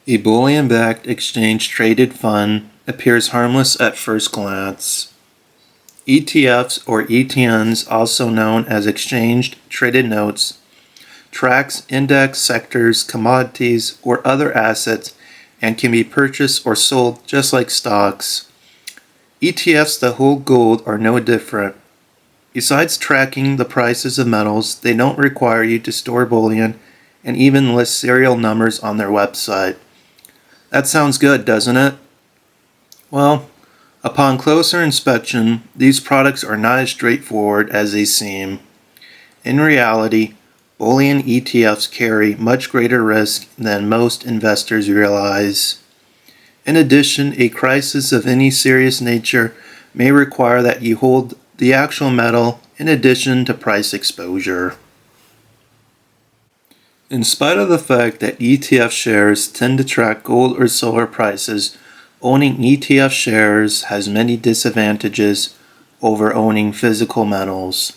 A bullion-backed exchange-traded fund appears harmless at first glance. ETFs or ETNs, also known as exchange-traded notes, tracks index sectors, commodities, or other assets and can be purchased or sold just like stocks. ETFs that hold gold are no different. Besides tracking the prices of metals, they don't require you to store bullion and even list serial numbers on their website. That sounds good, doesn't it? Well, upon closer inspection, these products are not as straightforward as they seem. In reality, bullion ETFs carry much greater risk than most investors realize. In addition, a crisis of any serious nature may require that you hold the actual metal in addition to price exposure. In spite of the fact that ETF shares tend to track gold or silver prices, owning ETF shares has many disadvantages over owning physical metals.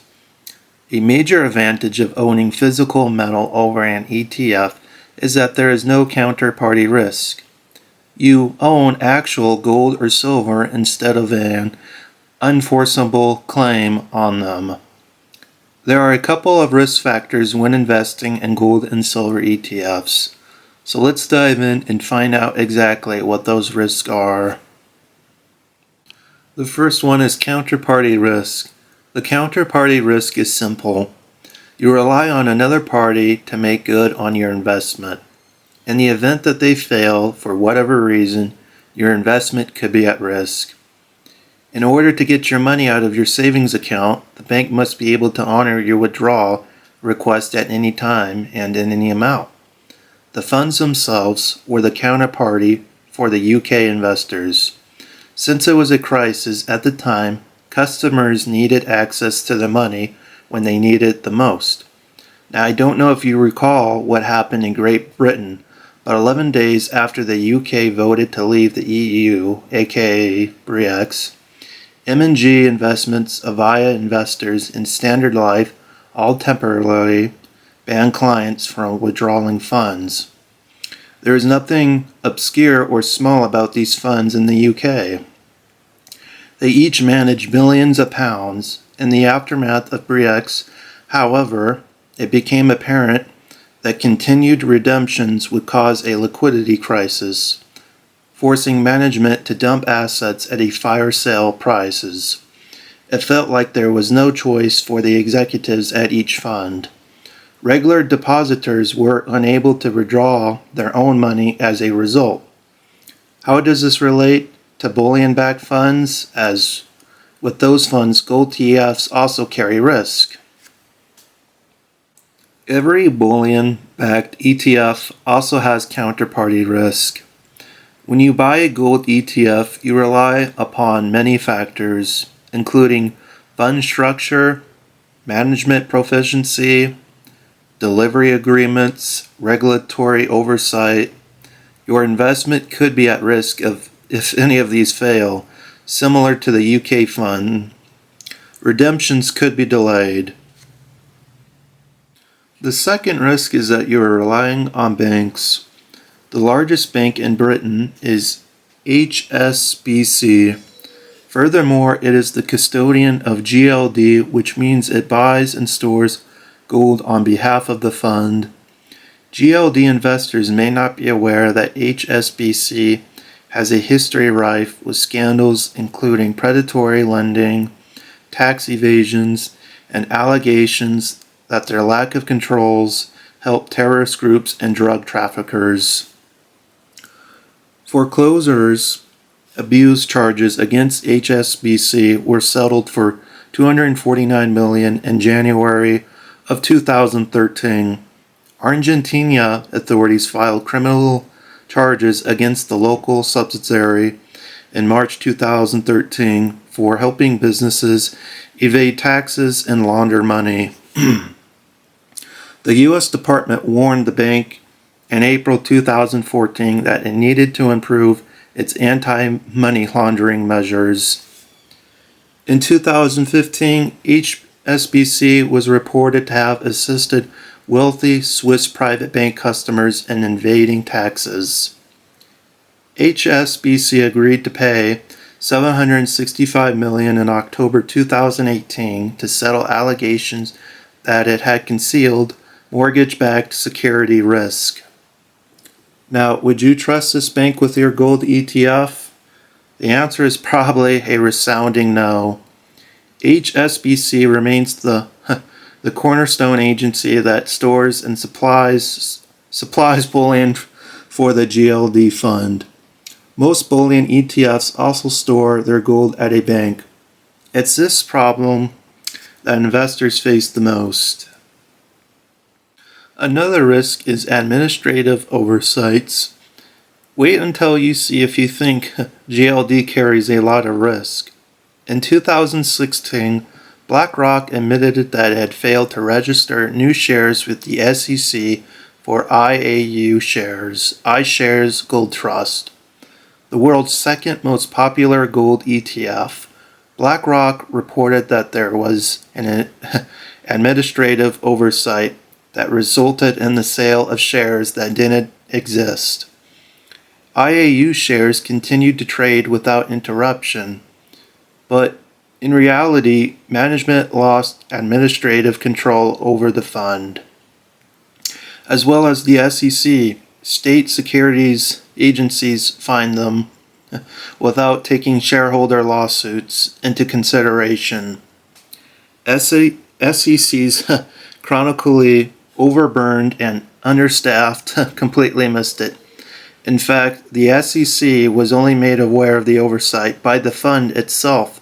A major advantage of owning physical metal over an ETF is that there is no counterparty risk. You own actual gold or silver instead of an unenforceable claim on them. There are a couple of risk factors when investing in gold and silver ETFs. So let's dive in and find out exactly what those risks are. The first one is counterparty risk. The counterparty risk is simple. You rely on another party to make good on your investment. In the event that they fail for whatever reason, your investment could be at risk. In order to get your money out of your savings account, the bank must be able to honor your withdrawal request at any time and in any amount. The funds themselves were the counterparty for the UK investors. Since it was a crisis at the time, customers needed access to the money when they needed it the most. Now, I don't know if you recall what happened in Great Britain, but 11 days after the UK voted to leave the EU, aka Brexit, M&G Investments, Avaya investors, and Standard Life all temporarily banned clients from withdrawing funds. There is nothing obscure or small about these funds in the UK. They each manage millions of pounds. In the aftermath of Brexit, however, it became apparent that continued redemptions would cause a liquidity crisis, forcing management to dump assets at a fire sale prices. It felt like there was no choice for the executives at each fund. Regular depositors were unable to withdraw their own money as a result. How does this relate to bullion-backed funds? As with those funds, gold ETFs also carry risk. Every bullion-backed ETF also has counterparty risk. When you buy a gold ETF, you rely upon many factors, including fund structure, management proficiency, delivery agreements, regulatory oversight. Your investment could be at risk if any of these fail, similar to the UK fund. Redemptions could be delayed. The second risk is that you are relying on banks. The largest bank in Britain is HSBC. Furthermore, it is the custodian of GLD, which means it buys and stores gold on behalf of the fund. GLD investors may not be aware that HSBC has a history rife with scandals including predatory lending, tax evasions, and allegations that their lack of controls help terrorist groups and drug traffickers. Foreclosures abuse charges against HSBC were settled for $249 million in January of 2013. Argentina authorities filed criminal charges against the local subsidiary in March 2013 for helping businesses evade taxes and launder money. The U.S. Department warned the bank in April 2014 that it needed to improve its anti-money laundering measures. In 2015, HSBC was reported to have assisted wealthy Swiss private bank customers in evading taxes. HSBC agreed to pay $765 million in October 2018 to settle allegations that it had concealed mortgage-backed security risk. Now, would you trust this bank with your gold ETF? The answer is probably a resounding no. HSBC remains the cornerstone agency that stores and supplies bullion for the GLD fund. Most bullion ETFs also store their gold at a bank. It's this problem that investors face the most. Another risk is administrative oversights. Wait until you see if you think GLD carries a lot of risk. In 2016, BlackRock admitted that it had failed to register new shares with the SEC for IAU shares, iShares Gold Trust, the world's second most popular gold ETF. BlackRock reported that there was an administrative oversight that resulted in the sale of shares that didn't exist. IAU shares continued to trade without interruption, but in reality, management lost administrative control over the fund. As well as the SEC, state securities agencies fined them without taking shareholder lawsuits into consideration. SEC's chronically overburned and understaffed completely missed it. In fact, the SEC was only made aware of the oversight by the fund itself.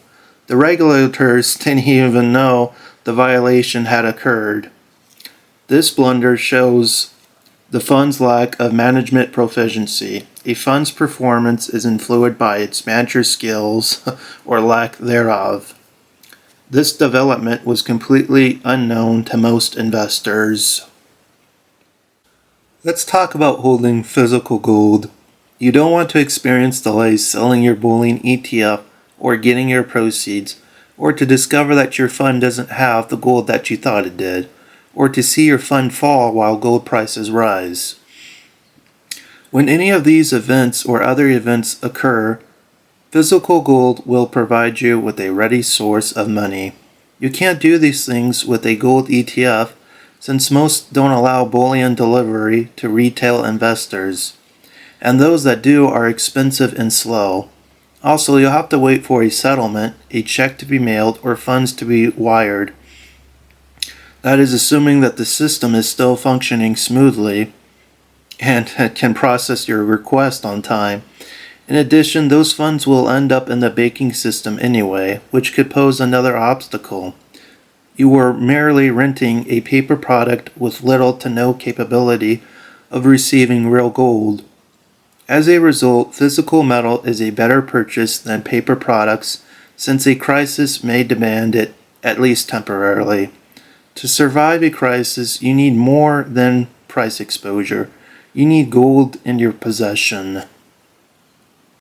The regulators didn't even know the violation had occurred. This blunder shows the fund's lack of management proficiency. A fund's performance is influenced by its manager's skills or lack thereof. This development was completely unknown to most investors. Let's talk about holding physical gold. You don't want to experience delays selling your bullion ETF or getting your proceeds, or to discover that your fund doesn't have the gold that you thought it did, or to see your fund fall while gold prices rise. When any of these events or other events occur, physical gold will provide you with a ready source of money. You can't do these things with a gold ETF since most don't allow bullion delivery to retail investors, and those that do are expensive and slow. Also, you'll have to wait for a settlement, a check to be mailed, or funds to be wired. That is assuming that the system is still functioning smoothly and can process your request on time. In addition, those funds will end up in the banking system anyway, which could pose another obstacle. You are merely renting a paper product with little to no capability of receiving real gold. As a result, physical metal is a better purchase than paper products since a crisis may demand it, at least temporarily. To survive a crisis, you need more than price exposure. You need gold in your possession.